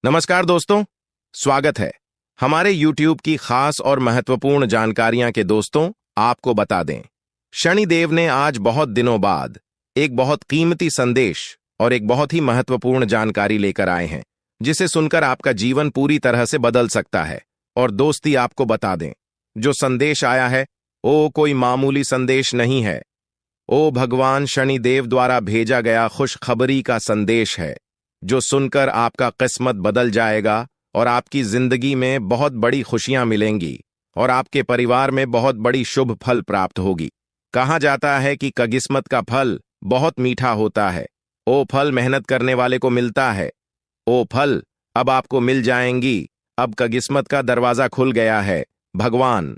नमस्कार दोस्तों, स्वागत है। हमारे YouTube की खास और महत्वपूर्ण जानकारियां के दोस्तों आपको बता दें, शनिदेव ने आज बहुत दिनों बाद एक बहुत कीमती संदेश और एक बहुत ही महत्वपूर्ण जानकारी लेकर आए हैं, जिसे सुनकर आपका जीवन पूरी तरह से बदल सकता है। और दोस्ती आपको बता दें, जो संदेश आया है वो कोई मामूली संदेश नहीं है। ओ भगवान शनिदेव द्वारा भेजा गया खुशखबरी का संदेश है, जो सुनकर आपका किस्मत बदल जाएगा और आपकी जिंदगी में बहुत बड़ी खुशियां मिलेंगी और आपके परिवार में बहुत बड़ी शुभ फल प्राप्त होगी। कहा जाता है कि किस्मत का फल बहुत मीठा होता है। ओ फल मेहनत करने वाले को मिलता है। ओ फल अब आपको मिल जाएंगी। अब किस्मत का दरवाजा खुल गया है। भगवान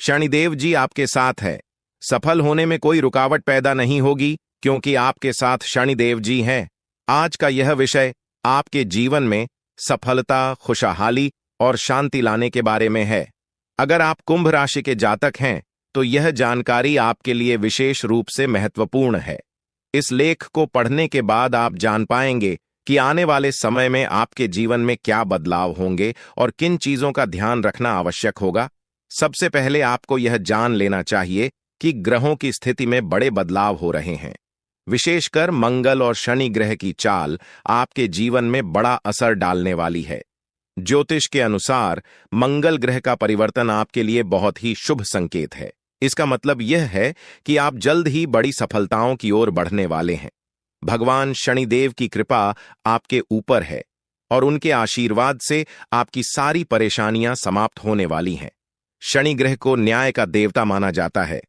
शनिदेव जी आपके साथ है। सफल होने में कोई रुकावट पैदा नहीं होगी, क्योंकि आपके साथ शनिदेव जी हैं। आज का यह विषय आपके जीवन में सफलता, खुशहाली और शांति लाने के बारे में है। अगर आप कुंभ राशि के जातक हैं तो यह जानकारी आपके लिए विशेष रूप से महत्वपूर्ण है। इस लेख को पढ़ने के बाद आप जान पाएंगे कि आने वाले समय में आपके जीवन में क्या बदलाव होंगे और किन चीजों का ध्यान रखना आवश्यक होगा। सबसे पहले आपको यह जान लेना चाहिए कि ग्रहों की स्थिति में बड़े बदलाव हो रहे हैं। विशेषकर मंगल और शनि ग्रह की चाल आपके जीवन में बड़ा असर डालने वाली है। ज्योतिष के अनुसार मंगल ग्रह का परिवर्तन आपके लिए बहुत ही शुभ संकेत है। इसका मतलब यह है कि आप जल्द ही बड़ी सफलताओं की ओर बढ़ने वाले हैं। भगवान शनिदेव की कृपा आपके ऊपर है और उनके आशीर्वाद से आपकी सारी परेशानियां समाप्त होने वाली हैं। शनि ग्रह को न्याय का देवता माना जाता है।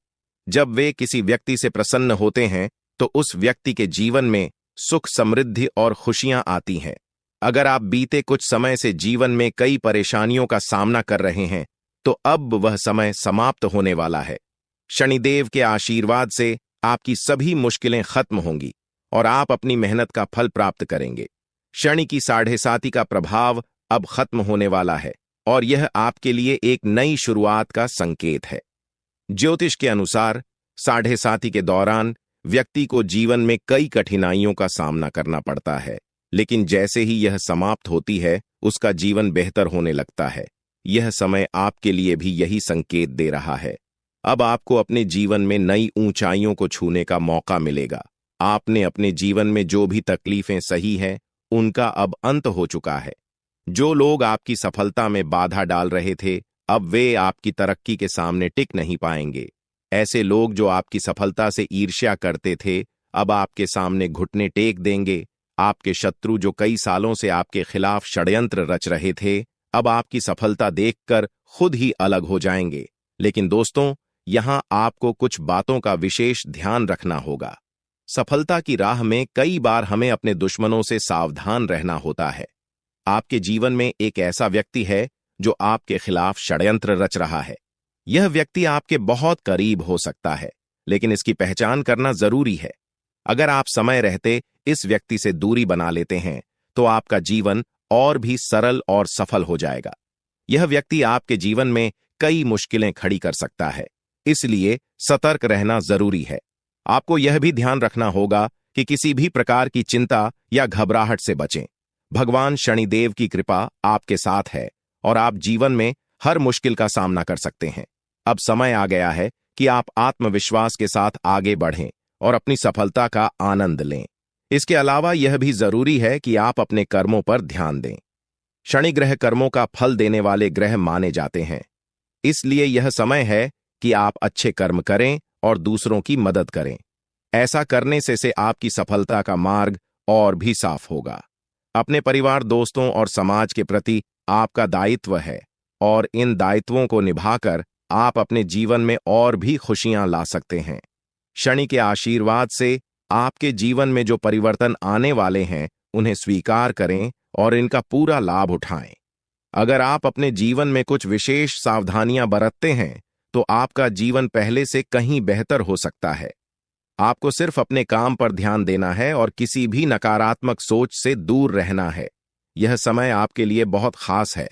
जब वे किसी व्यक्ति से प्रसन्न होते हैं तो उस व्यक्ति के जीवन में सुख, समृद्धि और खुशियां आती हैं। अगर आप बीते कुछ समय से जीवन में कई परेशानियों का सामना कर रहे हैं तो अब वह समय समाप्त होने वाला है। शनिदेव के आशीर्वाद से आपकी सभी मुश्किलें खत्म होंगी और आप अपनी मेहनत का फल प्राप्त करेंगे। शनि की 7.5 का प्रभाव अब खत्म होने वाला है और यह आपके लिए एक नई शुरुआत का संकेत है। ज्योतिष के अनुसार 7.5 के दौरान व्यक्ति को जीवन में कई कठिनाइयों का सामना करना पड़ता है, लेकिन जैसे ही यह समाप्त होती है उसका जीवन बेहतर होने लगता है। यह समय आपके लिए भी यही संकेत दे रहा है। अब आपको अपने जीवन में नई ऊंचाइयों को छूने का मौका मिलेगा। आपने अपने जीवन में जो भी तकलीफें सही हैं उनका अब अंत हो चुका है। जो लोग आपकी सफलता में बाधा डाल रहे थे, अब वे आपकी तरक्की के सामने टिक नहीं पाएंगे। ऐसे लोग जो आपकी सफलता से ईर्ष्या करते थे, अब आपके सामने घुटने टेक देंगे। आपके शत्रु जो कई सालों से आपके खिलाफ षड्यंत्र रच रहे थे, अब आपकी सफलता देखकर खुद ही अलग हो जाएंगे। लेकिन दोस्तों, यहां आपको कुछ बातों का विशेष ध्यान रखना होगा। सफलता की राह में कई बार हमें अपने दुश्मनों से सावधान रहना होता है। आपके जीवन में एक ऐसा व्यक्ति है जो आपके खिलाफ षड्यंत्र रच रहा है। यह व्यक्ति आपके बहुत करीब हो सकता है, लेकिन इसकी पहचान करना जरूरी है। अगर आप समय रहते इस व्यक्ति से दूरी बना लेते हैं तो आपका जीवन और भी सरल और सफल हो जाएगा। यह व्यक्ति आपके जीवन में कई मुश्किलें खड़ी कर सकता है, इसलिए सतर्क रहना जरूरी है। आपको यह भी ध्यान रखना होगा कि किसी भी प्रकार की चिंता या घबराहट से बचें। भगवान शनिदेव की कृपा आपके साथ है और आप जीवन में हर मुश्किल का सामना कर सकते हैं। अब समय आ गया है कि आप आत्मविश्वास के साथ आगे बढ़ें और अपनी सफलता का आनंद लें। इसके अलावा यह भी जरूरी है कि आप अपने कर्मों पर ध्यान दें। शनि ग्रह कर्मों का फल देने वाले ग्रह माने जाते हैं, इसलिए यह समय है कि आप अच्छे कर्म करें और दूसरों की मदद करें। ऐसा करने से आपकी सफलता का मार्ग और भी साफ होगा। अपने परिवार, दोस्तों और समाज के प्रति आपका दायित्व है और इन दायित्वों को निभाकर आप अपने जीवन में और भी खुशियां ला सकते हैं। शनि के आशीर्वाद से आपके जीवन में जो परिवर्तन आने वाले हैं उन्हें स्वीकार करें और इनका पूरा लाभ उठाएं। अगर आप अपने जीवन में कुछ विशेष सावधानियां बरतते हैं तो आपका जीवन पहले से कहीं बेहतर हो सकता है। आपको सिर्फ अपने काम पर ध्यान देना है और किसी भी नकारात्मक सोच से दूर रहना है। यह समय आपके लिए बहुत खास है।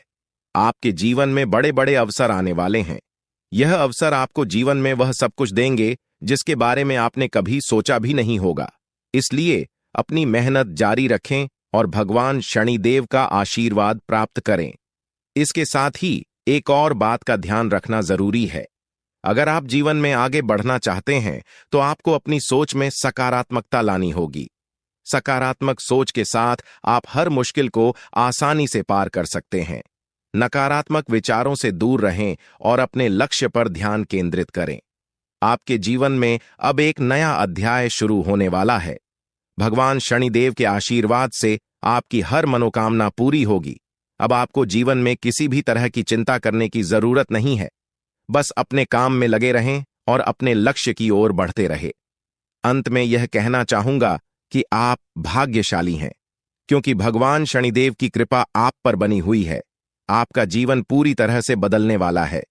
आपके जीवन में बड़े बड़े अवसर आने वाले हैं। यह अवसर आपको जीवन में वह सब कुछ देंगे जिसके बारे में आपने कभी सोचा भी नहीं होगा। इसलिए अपनी मेहनत जारी रखें और भगवान शनिदेव का आशीर्वाद प्राप्त करें। इसके साथ ही एक और बात का ध्यान रखना जरूरी है। अगर आप जीवन में आगे बढ़ना चाहते हैं तो आपको अपनी सोच में सकारात्मकता लानी होगी। सकारात्मक सोच के साथ आप हर मुश्किल को आसानी से पार कर सकते हैं। नकारात्मक विचारों से दूर रहें और अपने लक्ष्य पर ध्यान केंद्रित करें। आपके जीवन में अब एक नया अध्याय शुरू होने वाला है। भगवान शनिदेव के आशीर्वाद से आपकी हर मनोकामना पूरी होगी। अब आपको जीवन में किसी भी तरह की चिंता करने की जरूरत नहीं है। बस अपने काम में लगे रहें और अपने लक्ष्य की ओर बढ़ते रहें। अंत में यह कहना चाहूंगा कि आप भाग्यशाली हैं, क्योंकि भगवान शनिदेव की कृपा आप पर बनी हुई है। आपका जीवन पूरी तरह से बदलने वाला है।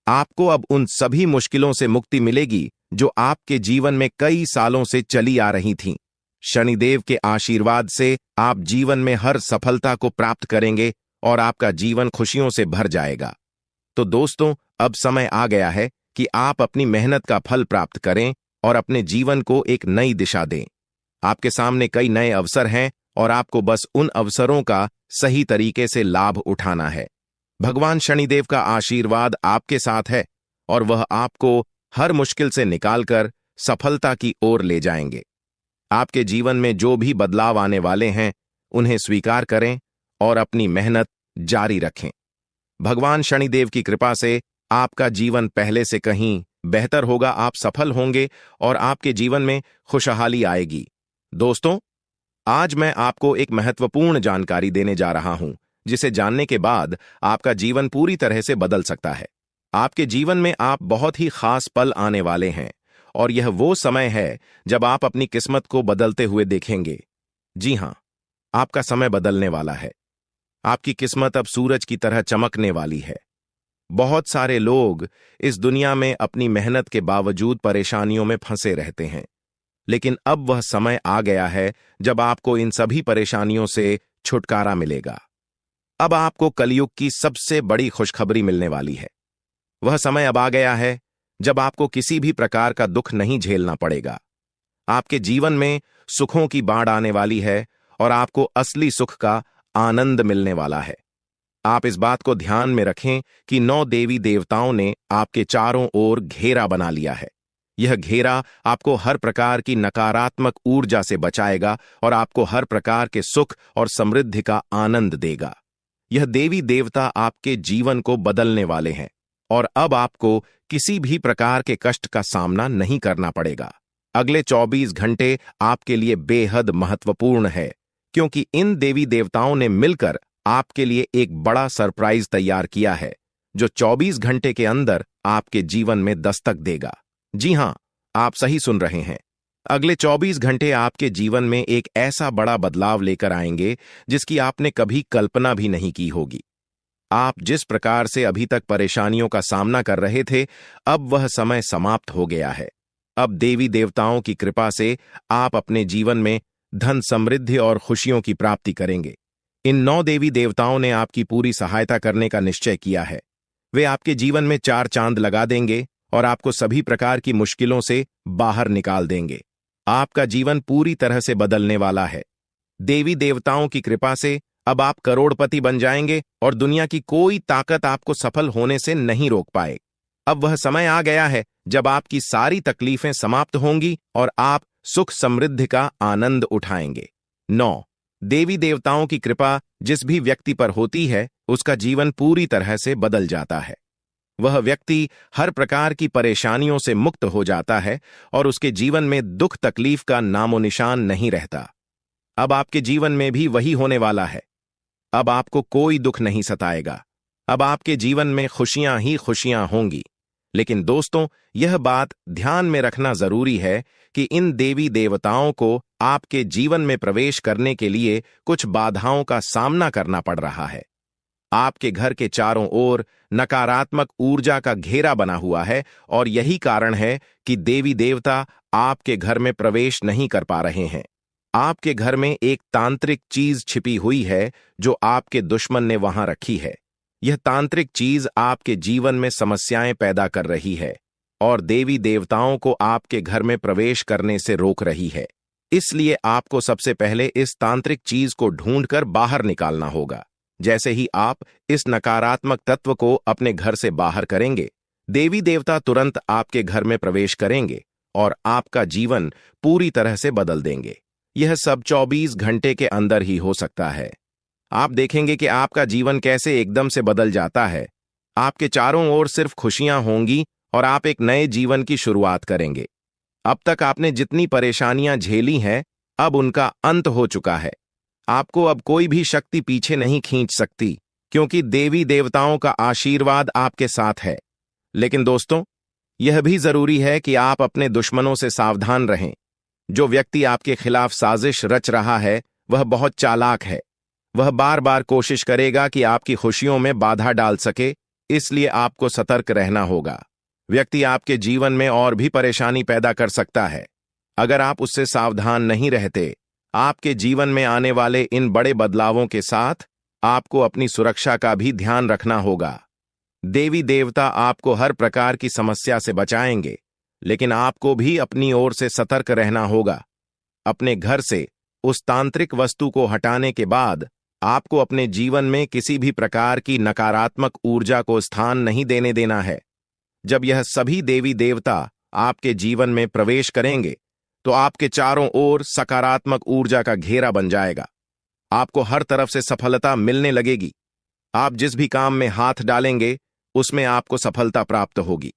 आपको अब उन सभी मुश्किलों से मुक्ति मिलेगी जो आपके जीवन में कई सालों से चली आ रही थीं। शनिदेव के आशीर्वाद से आप जीवन में हर सफलता को प्राप्त करेंगे और आपका जीवन खुशियों से भर जाएगा। तो दोस्तों, अब समय आ गया है कि आप अपनी मेहनत का फल प्राप्त करें और अपने जीवन को एक नई दिशा दें। आपके सामने कई नए अवसर हैं और आपको बस उन अवसरों का सही तरीके से लाभ उठाना है। भगवान शनिदेव का आशीर्वाद आपके साथ है और वह आपको हर मुश्किल से निकालकर सफलता की ओर ले जाएंगे। आपके जीवन में जो भी बदलाव आने वाले हैं, उन्हें स्वीकार करें और अपनी मेहनत जारी रखें। भगवान शनिदेव की कृपा से आपका जीवन पहले से कहीं बेहतर होगा। आप सफल होंगे और आपके जीवन में खुशहाली आएगी। दोस्तों, आज मैं आपको एक महत्वपूर्ण जानकारी देने जा रहा हूं, जिसे जानने के बाद आपका जीवन पूरी तरह से बदल सकता है। आपके जीवन में आप बहुत ही खास पल आने वाले हैं और यह वो समय है जब आप अपनी किस्मत को बदलते हुए देखेंगे। जी हां, आपका समय बदलने वाला है। आपकी किस्मत अब सूरज की तरह चमकने वाली है। बहुत सारे लोग इस दुनिया में अपनी मेहनत के बावजूद परेशानियों में फंसे रहते हैं, लेकिन अब वह समय आ गया है जब आपको इन सभी परेशानियों से छुटकारा मिलेगा। अब आपको कलयुग की सबसे बड़ी खुशखबरी मिलने वाली है। वह समय अब आ गया है जब आपको किसी भी प्रकार का दुख नहीं झेलना पड़ेगा। आपके जीवन में सुखों की बाढ़ आने वाली है और आपको असली सुख का आनंद मिलने वाला है। आप इस बात को ध्यान में रखें कि 9 देवी देवताओं ने आपके चारों ओर घेरा बना लिया है। यह घेरा आपको हर प्रकार की नकारात्मक ऊर्जा से बचाएगा और आपको हर प्रकार के सुख और समृद्धि का आनंद देगा। यह देवी देवता आपके जीवन को बदलने वाले हैं और अब आपको किसी भी प्रकार के कष्ट का सामना नहीं करना पड़ेगा। अगले 24 घंटे आपके लिए बेहद महत्वपूर्ण है, क्योंकि इन देवी देवताओं ने मिलकर आपके लिए एक बड़ा सरप्राइज तैयार किया है, जो 24 घंटे के अंदर आपके जीवन में दस्तक देगा। जी हां, आप सही सुन रहे हैं। अगले 24 घंटे आपके जीवन में एक ऐसा बड़ा बदलाव लेकर आएंगे जिसकी आपने कभी कल्पना भी नहीं की होगी। आप जिस प्रकार से अभी तक परेशानियों का सामना कर रहे थे, अब वह समय समाप्त हो गया है। अब देवी देवताओं की कृपा से आप अपने जीवन में धन, समृद्धि और खुशियों की प्राप्ति करेंगे। इन 9 देवी देवताओं ने आपकी पूरी सहायता करने का निश्चय किया है। वे आपके जीवन में 4 चांद लगा देंगे और आपको सभी प्रकार की मुश्किलों से बाहर निकाल देंगे। आपका जीवन पूरी तरह से बदलने वाला है। देवी देवताओं की कृपा से अब आप करोड़पति बन जाएंगे और दुनिया की कोई ताकत आपको सफल होने से नहीं रोक पाए। अब वह समय आ गया है जब आपकी सारी तकलीफें समाप्त होंगी और आप सुख समृद्धि का आनंद उठाएंगे। 9 देवी देवताओं की कृपा जिस भी व्यक्ति पर होती है, उसका जीवन पूरी तरह से बदल जाता है। वह व्यक्ति हर प्रकार की परेशानियों से मुक्त हो जाता है और उसके जीवन में दुख तकलीफ का नामो निशान नहीं रहता। अब आपके जीवन में भी वही होने वाला है। अब आपको कोई दुख नहीं सताएगा। अब आपके जीवन में खुशियां ही खुशियां होंगी। लेकिन दोस्तों, यह बात ध्यान में रखना जरूरी है कि इन देवी देवताओं को आपके जीवन में प्रवेश करने के लिए कुछ बाधाओं का सामना करना पड़ रहा है। आपके घर के चारों ओर नकारात्मक ऊर्जा का घेरा बना हुआ है और यही कारण है कि देवी देवता आपके घर में प्रवेश नहीं कर पा रहे हैं। आपके घर में एक तांत्रिक चीज छिपी हुई है जो आपके दुश्मन ने वहां रखी है। यह तांत्रिक चीज आपके जीवन में समस्याएं पैदा कर रही है और देवी देवताओं को आपके घर में प्रवेश करने से रोक रही है। इसलिए आपको सबसे पहले इस तांत्रिक चीज को ढूंढकर बाहर निकालना होगा। जैसे ही आप इस नकारात्मक तत्व को अपने घर से बाहर करेंगे, देवी देवता तुरंत आपके घर में प्रवेश करेंगे और आपका जीवन पूरी तरह से बदल देंगे। यह सब 24 घंटे के अंदर ही हो सकता है। आप देखेंगे कि आपका जीवन कैसे एकदम से बदल जाता है। आपके चारों ओर सिर्फ खुशियां होंगी और आप एक नए जीवन की शुरुआत करेंगे। अब तक आपने जितनी परेशानियां झेली हैं, अब उनका अंत हो चुका है। आपको अब कोई भी शक्ति पीछे नहीं खींच सकती, क्योंकि देवी देवताओं का आशीर्वाद आपके साथ है। लेकिन दोस्तों, यह भी जरूरी है कि आप अपने दुश्मनों से सावधान रहें। जो व्यक्ति आपके खिलाफ साजिश रच रहा है, वह बहुत चालाक है। वह बार बार कोशिश करेगा कि आपकी खुशियों में बाधा डाल सके, इसलिए आपको सतर्क रहना होगा। व्यक्ति आपके जीवन में और भी परेशानी पैदा कर सकता है। अगर आप उससे सावधान नहीं रहते, आपके जीवन में आने वाले इन बड़े बदलावों के साथ आपको अपनी सुरक्षा का भी ध्यान रखना होगा। देवी देवता आपको हर प्रकार की समस्या से बचाएंगे, लेकिन आपको भी अपनी ओर से सतर्क रहना होगा। अपने घर से उस तांत्रिक वस्तु को हटाने के बाद आपको अपने जीवन में किसी भी प्रकार की नकारात्मक ऊर्जा को स्थान नहीं देने देना है। जब यह सभी देवी देवता आपके जीवन में प्रवेश करेंगे, तो आपके चारों ओर सकारात्मक ऊर्जा का घेरा बन जाएगा। आपको हर तरफ से सफलता मिलने लगेगी। आप जिस भी काम में हाथ डालेंगे, उसमें आपको सफलता प्राप्त होगी।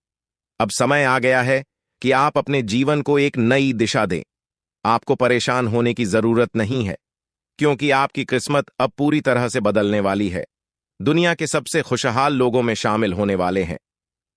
अब समय आ गया है कि आप अपने जीवन को एक नई दिशा दें। आपको परेशान होने की जरूरत नहीं है, क्योंकि आपकी किस्मत अब पूरी तरह से बदलने वाली है। दुनिया के सबसे खुशहाल लोगों में शामिल होने वाले हैं।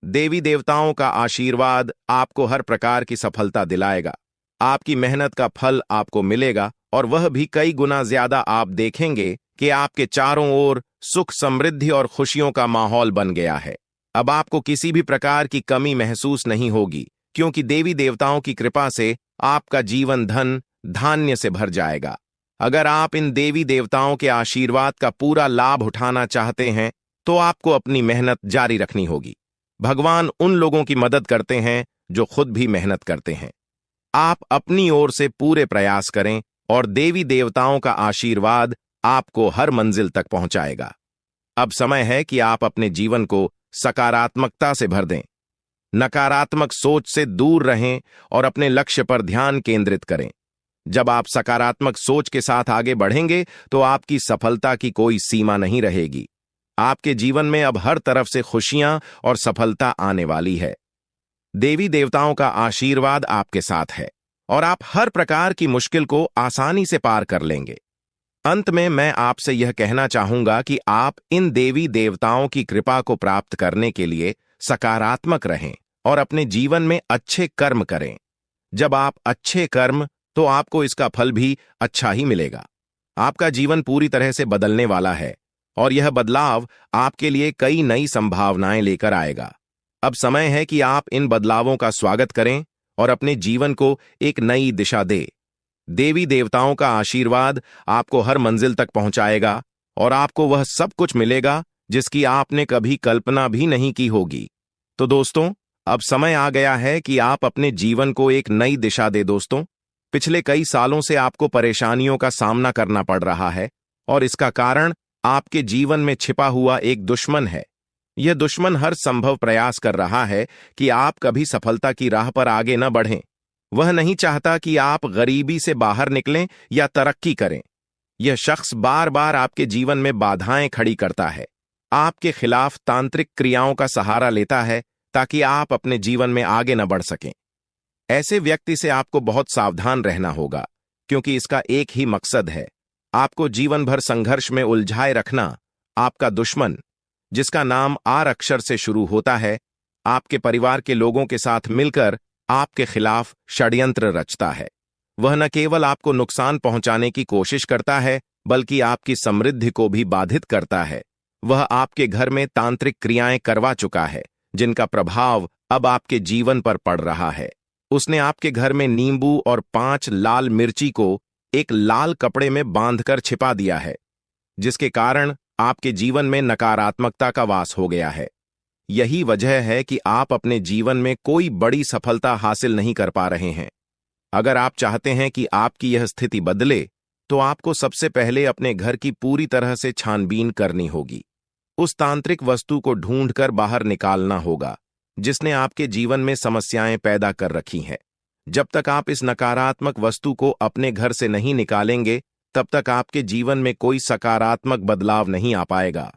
देवी देवताओं का आशीर्वाद आपको हर प्रकार की सफलता दिलाएगा। आपकी मेहनत का फल आपको मिलेगा और वह भी कई गुना ज्यादा। आप देखेंगे कि आपके चारों ओर सुख, समृद्धि और खुशियों का माहौल बन गया है। अब आपको किसी भी प्रकार की कमी महसूस नहीं होगी, क्योंकि देवी देवताओं की कृपा से आपका जीवन धन धान्य से भर जाएगा। अगर आप इन देवी देवताओं के आशीर्वाद का पूरा लाभ उठाना चाहते हैं, तो आपको अपनी मेहनत जारी रखनी होगी। भगवान उन लोगों की मदद करते हैं जो खुद भी मेहनत करते हैं। आप अपनी ओर से पूरे प्रयास करें और देवी देवताओं का आशीर्वाद आपको हर मंजिल तक पहुंचाएगा। अब समय है कि आप अपने जीवन को सकारात्मकता से भर दें। नकारात्मक सोच से दूर रहें और अपने लक्ष्य पर ध्यान केंद्रित करें। जब आप सकारात्मक सोच के साथ आगे बढ़ेंगे, तो आपकी सफलता की कोई सीमा नहीं रहेगी। आपके जीवन में अब हर तरफ से खुशियां और सफलता आने वाली है। देवी देवताओं का आशीर्वाद आपके साथ है और आप हर प्रकार की मुश्किल को आसानी से पार कर लेंगे। अंत में मैं आपसे यह कहना चाहूंगा कि आप इन देवी देवताओं की कृपा को प्राप्त करने के लिए सकारात्मक रहें और अपने जीवन में अच्छे कर्म करें। जब आप अच्छे कर्म, तो आपको इसका फल भी अच्छा ही मिलेगा। आपका जीवन पूरी तरह से बदलने वाला है और यह बदलाव आपके लिए कई नई संभावनाएं लेकर आएगा। अब समय है कि आप इन बदलावों का स्वागत करें और अपने जीवन को एक नई दिशा दें। देवी देवताओं का आशीर्वाद आपको हर मंजिल तक पहुंचाएगा और आपको वह सब कुछ मिलेगा जिसकी आपने कभी कल्पना भी नहीं की होगी। तो दोस्तों, अब समय आ गया है कि आप अपने जीवन को एक नई दिशा दें। दोस्तों, पिछले कई सालों से आपको परेशानियों का सामना करना पड़ रहा है और इसका कारण आपके जीवन में छिपा हुआ एक दुश्मन है। यह दुश्मन हर संभव प्रयास कर रहा है कि आप कभी सफलता की राह पर आगे न बढ़ें। वह नहीं चाहता कि आप गरीबी से बाहर निकलें या तरक्की करें। यह शख्स बार बार आपके जीवन में बाधाएं खड़ी करता है, आपके खिलाफ तांत्रिक क्रियाओं का सहारा लेता है ताकि आप अपने जीवन में आगे न बढ़ सकें। ऐसे व्यक्ति से आपको बहुत सावधान रहना होगा, क्योंकि इसका एक ही मकसद है, आपको जीवन भर संघर्ष में उलझाए रखना। आपका दुश्मन, जिसका नाम आर अक्षर से शुरू होता है, आपके परिवार के लोगों के साथ मिलकर आपके खिलाफ षड्यंत्र रचता है। वह न केवल आपको नुकसान पहुंचाने की कोशिश करता है, बल्कि आपकी समृद्धि को भी बाधित करता है। वह आपके घर में तांत्रिक क्रियाएं करवा चुका है, जिनका प्रभाव अब आपके जीवन पर पड़ रहा है। उसने आपके घर में नींबू और 5 लाल मिर्ची को एक लाल कपड़े में बांधकर छिपा दिया है, जिसके कारण आपके जीवन में नकारात्मकता का वास हो गया है। यही वजह है कि आप अपने जीवन में कोई बड़ी सफलता हासिल नहीं कर पा रहे हैं। अगर आप चाहते हैं कि आपकी यह स्थिति बदले, तो आपको सबसे पहले अपने घर की पूरी तरह से छानबीन करनी होगी। उस तांत्रिक वस्तु को ढूंढकर बाहर निकालना होगा जिसने आपके जीवन में समस्याएं पैदा कर रखी हैं। जब तक आप इस नकारात्मक वस्तु को अपने घर से नहीं निकालेंगे, तब तक आपके जीवन में कोई सकारात्मक बदलाव नहीं आ पाएगा।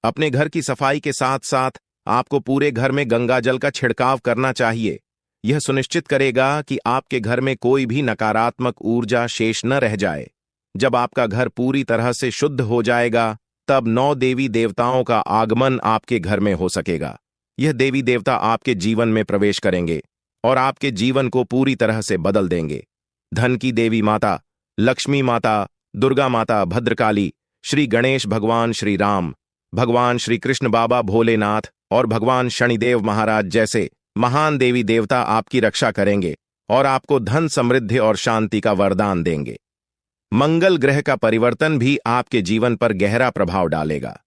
अपने घर की सफाई के साथ साथ आपको पूरे घर में गंगा जल का छिड़काव करना चाहिए। यह सुनिश्चित करेगा कि आपके घर में कोई भी नकारात्मक ऊर्जा शेष न रह जाए। जब आपका घर पूरी तरह से शुद्ध हो जाएगा, तब 9 देवी देवताओं का आगमन आपके घर में हो सकेगा। यह देवी देवता आपके जीवन में प्रवेश करेंगे और आपके जीवन को पूरी तरह से बदल देंगे। धन की देवी माता, लक्ष्मी माता, दुर्गा माता, भद्रकाली, श्री गणेश भगवान, श्री राम, भगवान श्री कृष्ण, बाबा भोलेनाथ और भगवान शनिदेव महाराज जैसे महान देवी देवता आपकी रक्षा करेंगे और आपको धन, समृद्धि और शांति का वरदान देंगे। मंगल ग्रह का परिवर्तन भी आपके जीवन पर गहरा प्रभाव डालेगा।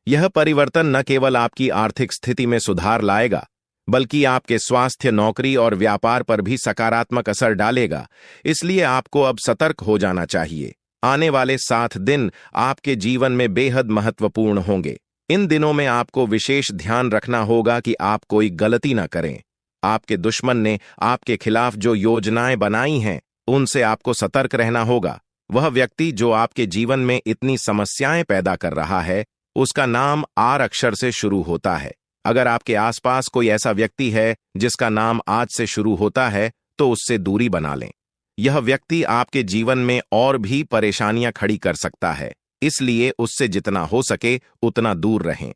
यह परिवर्तन न केवल आपकी आर्थिक स्थिति में सुधार लाएगा, बल्कि आपके स्वास्थ्य, नौकरी और व्यापार पर भी सकारात्मक असर डालेगा। इसलिए आपको अब सतर्क हो जाना चाहिए। आने वाले 7 दिन आपके जीवन में बेहद महत्वपूर्ण होंगे। इन दिनों में आपको विशेष ध्यान रखना होगा कि आप कोई गलती न करें। आपके दुश्मन ने आपके खिलाफ जो योजनाएं बनाई हैं, उनसे आपको सतर्क रहना होगा। वह व्यक्ति जो आपके जीवन में इतनी समस्याएं पैदा कर रहा है, उसका नाम आर अक्षर से शुरू होता है। अगर आपके आसपास कोई ऐसा व्यक्ति है जिसका नाम आज से शुरू होता है, तो उससे दूरी बना लें। यह व्यक्ति आपके जीवन में और भी परेशानियां खड़ी कर सकता है, इसलिए उससे जितना हो सके उतना दूर रहें।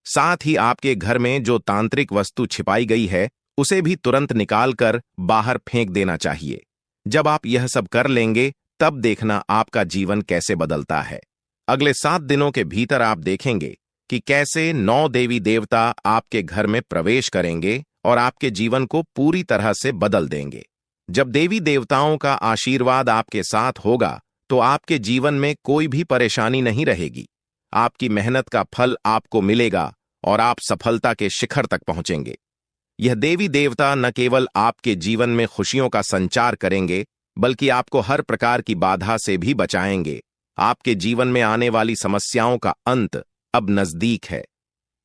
साथ ही आपके घर में जो तांत्रिक वस्तु छिपाई गई है, उसे भी तुरंत निकालकर बाहर फेंक देना चाहिए। जब आप यह सब कर लेंगे, तब देखना आपका जीवन कैसे बदलता है। अगले 7 दिनों के भीतर आप देखेंगे कि कैसे 9 देवी देवता आपके घर में प्रवेश करेंगे और आपके जीवन को पूरी तरह से बदल देंगे। जब देवी देवताओं का आशीर्वाद आपके साथ होगा, तो आपके जीवन में कोई भी परेशानी नहीं रहेगी। आपकी मेहनत का फल आपको मिलेगा और आप सफलता के शिखर तक पहुंचेंगे। यह देवी देवता न केवल आपके जीवन में खुशियों का संचार करेंगे, बल्कि आपको हर प्रकार की बाधा से भी बचाएंगे। आपके जीवन में आने वाली समस्याओं का अंत अब नजदीक है।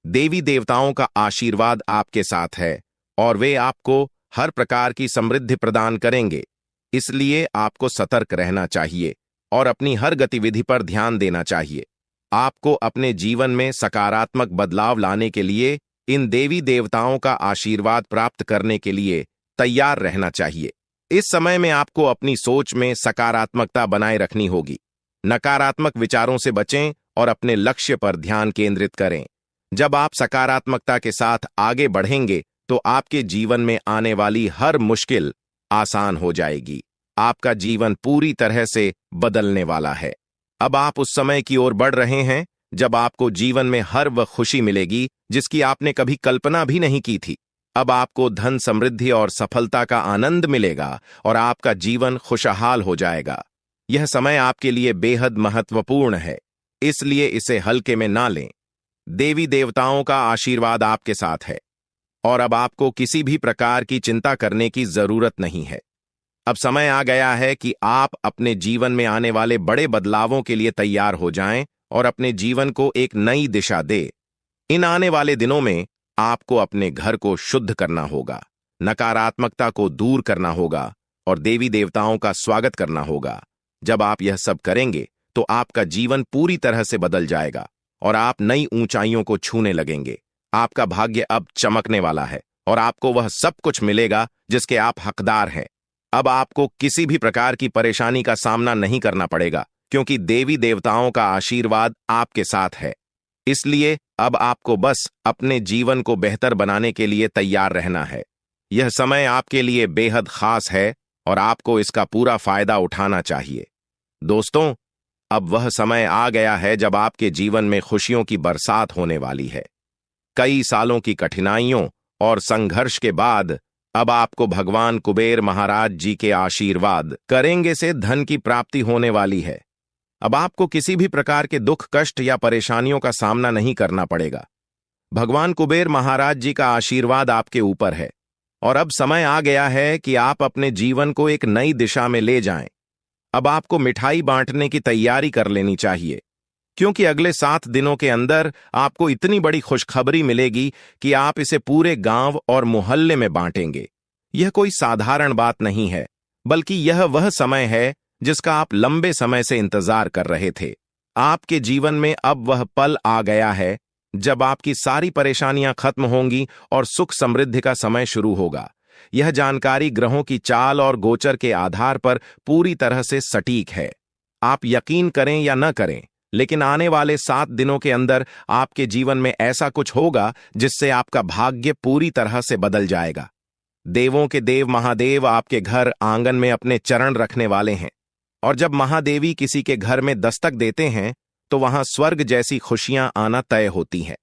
देवी देवताओं का आशीर्वाद आपके साथ है और वे आपको हर प्रकार की समृद्धि प्रदान करेंगे। इसलिए आपको सतर्क रहना चाहिए और अपनी हर गतिविधि पर ध्यान देना चाहिए। आपको अपने जीवन में सकारात्मक बदलाव लाने के लिए इन देवी देवताओं का आशीर्वाद प्राप्त करने के लिए तैयार रहना चाहिए। इस समय में आपको अपनी सोच में सकारात्मकता बनाए रखनी होगी। नकारात्मक विचारों से बचें और अपने लक्ष्य पर ध्यान केंद्रित करें। जब आप सकारात्मकता के साथ आगे बढ़ेंगे, तो आपके जीवन में आने वाली हर मुश्किल आसान हो जाएगी। आपका जीवन पूरी तरह से बदलने वाला है। अब आप उस समय की ओर बढ़ रहे हैं जब आपको जीवन में हर वह खुशी मिलेगी जिसकी आपने कभी कल्पना भी नहीं की थी। अब आपको धन, समृद्धि और सफलता का आनंद मिलेगा और आपका जीवन खुशहाल हो जाएगा। यह समय आपके लिए बेहद महत्वपूर्ण है, इसलिए इसे हल्के में ना लें। देवी देवताओं का आशीर्वाद आपके साथ है और अब आपको किसी भी प्रकार की चिंता करने की जरूरत नहीं है। अब समय आ गया है कि आप अपने जीवन में आने वाले बड़े बदलावों के लिए तैयार हो जाएं और अपने जीवन को एक नई दिशा दें। इन आने वाले दिनों में आपको अपने घर को शुद्ध करना होगा, नकारात्मकता को दूर करना होगा और देवी देवताओं का स्वागत करना होगा। जब आप यह सब करेंगे, तो आपका जीवन पूरी तरह से बदल जाएगा और आप नई ऊंचाइयों को छूने लगेंगे। आपका भाग्य अब चमकने वाला है और आपको वह सब कुछ मिलेगा जिसके आप हकदार हैं। अब आपको किसी भी प्रकार की परेशानी का सामना नहीं करना पड़ेगा, क्योंकि देवी देवताओं का आशीर्वाद आपके साथ है। इसलिए अब आपको बस अपने जीवन को बेहतर बनाने के लिए तैयार रहना है। यह समय आपके लिए बेहद खास है और आपको इसका पूरा फायदा उठाना चाहिए। दोस्तों, अब वह समय आ गया है जब आपके जीवन में खुशियों की बरसात होने वाली है। कई सालों की कठिनाइयों और संघर्ष के बाद अब आपको भगवान कुबेर महाराज जी के आशीर्वाद करेंगे से धन की प्राप्ति होने वाली है। अब आपको किसी भी प्रकार के दुख, कष्ट या परेशानियों का सामना नहीं करना पड़ेगा। भगवान कुबेर महाराज जी का आशीर्वाद आपके ऊपर है और अब समय आ गया है कि आप अपने जीवन को एक नई दिशा में ले जाएं। अब आपको मिठाई बांटने की तैयारी कर लेनी चाहिए, क्योंकि अगले 7 दिनों के अंदर आपको इतनी बड़ी खुशखबरी मिलेगी कि आप इसे पूरे गांव और मोहल्ले में बांटेंगे। यह कोई साधारण बात नहीं है, बल्कि यह वह समय है जिसका आप लंबे समय से इंतजार कर रहे थे। आपके जीवन में अब वह पल आ गया है जब आपकी सारी परेशानियां खत्म होंगी और सुख समृद्धि का समय शुरू होगा। यह जानकारी ग्रहों की चाल और गोचर के आधार पर पूरी तरह से सटीक है। आप यकीन करें या न करें, लेकिन आने वाले 7 दिनों के अंदर आपके जीवन में ऐसा कुछ होगा जिससे आपका भाग्य पूरी तरह से बदल जाएगा। देवों के देव महादेव आपके घर आंगन में अपने चरण रखने वाले हैं, और जब महादेवी किसी के घर में दस्तक देते हैं तो वहां स्वर्ग जैसी खुशियां आना तय होती हैं।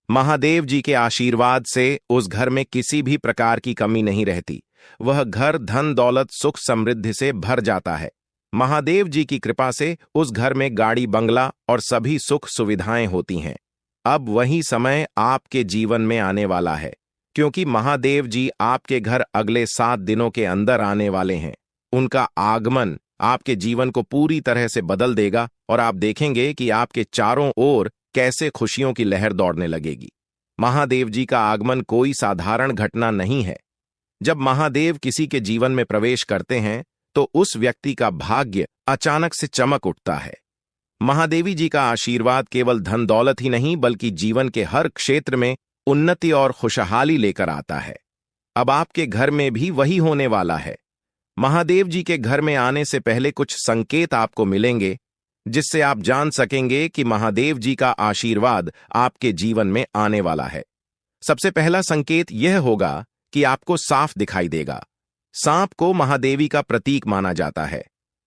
महादेव जी के आशीर्वाद से उस घर में किसी भी प्रकार की कमी नहीं रहती। वह घर धन दौलत सुख समृद्धि से भर जाता है। महादेव जी की कृपा से उस घर में गाड़ी बंगला और सभी सुख सुविधाएं होती हैं। अब वही समय आपके जीवन में आने वाला है, क्योंकि महादेव जी आपके घर अगले 7 दिनों के अंदर आने वाले हैं। उनका आगमन आपके जीवन को पूरी तरह से बदल देगा और आप देखेंगे कि आपके चारों ओर कैसे खुशियों की लहर दौड़ने लगेगी। महादेव जी का आगमन कोई साधारण घटना नहीं है। जब महादेव किसी के जीवन में प्रवेश करते हैं तो उस व्यक्ति का भाग्य अचानक से चमक उठता है। महादेवी जी का आशीर्वाद केवल धन दौलत ही नहीं, बल्कि जीवन के हर क्षेत्र में उन्नति और खुशहाली लेकर आता है। अब आपके घर में भी वही होने वाला है। महादेव जी के घर में आने से पहले कुछ संकेत आपको मिलेंगे, जिससे आप जान सकेंगे कि महादेव जी का आशीर्वाद आपके जीवन में आने वाला है। सबसे पहला संकेत यह होगा कि आपको साफ दिखाई देगा। सांप को महादेवी का प्रतीक माना जाता है,